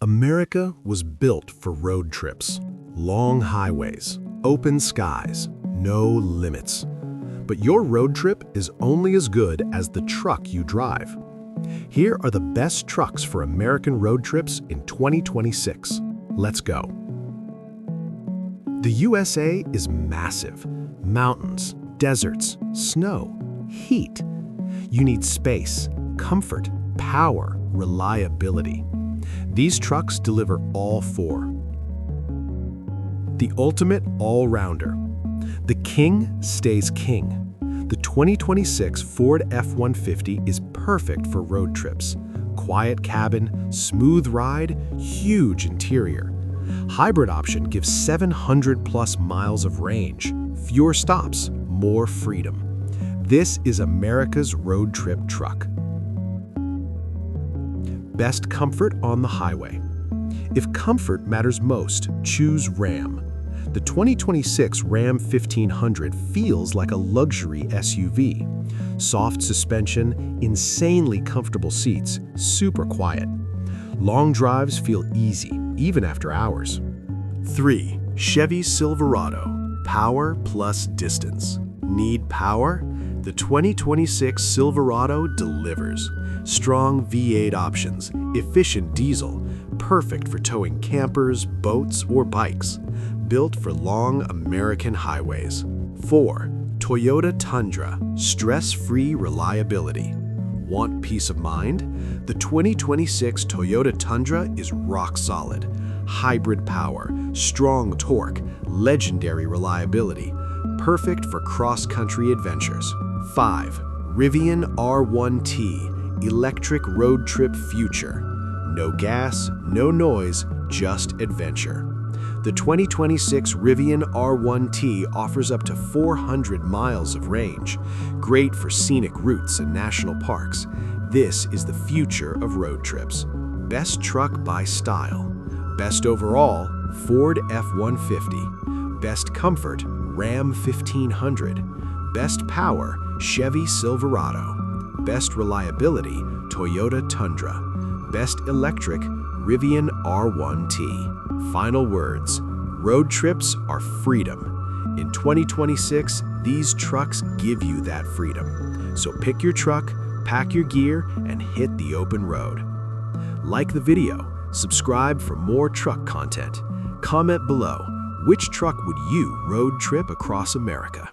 America was built for road trips. Long highways, open skies, no limits. But your road trip is only as good as the truck you drive. Here are the best trucks for American road trips in 2026. Let's go. The USA is massive. Mountains, deserts, snow, heat. You need space, comfort, power, reliability. These trucks deliver all four. The ultimate all-rounder. The king stays king. The 2026 Ford F-150 is perfect for road trips. Quiet cabin, smooth ride, huge interior. Hybrid option gives 700+ miles of range. Fewer stops, more freedom. This is America's road trip truck. Best comfort on the highway. If comfort matters most, choose Ram. The 2026 Ram 1500 feels like a luxury SUV. Soft suspension, insanely comfortable seats, super quiet. Long drives feel easy, even after hours. 3. Chevy Silverado. Power plus distance. Need power? The 2026 Silverado delivers. Strong V8 options, efficient diesel, perfect for towing campers, boats, or bikes. Built for long American highways. 4. Toyota Tundra. Stress-free reliability. Want peace of mind? The 2026 Toyota Tundra is rock solid. Hybrid power, strong torque, legendary reliability. Perfect for cross-country adventures. 5. Rivian R1T. Electric road trip future. No gas, no noise, just adventure. The 2026 Rivian R1T offers up to 400 miles of range. Great for scenic routes and national parks. This is the future of road trips. Best truck by style. Best overall, Ford F-150. Best comfort, Ram 1500. Best power, Chevy Silverado. Best reliability, Toyota Tundra. Best electric, Rivian R1T. Final words, road trips are freedom. In 2026, these trucks give you that freedom. So pick your truck, pack your gear, and hit the open road. Like the video, subscribe for more truck content. Comment below, which truck would you road trip across America?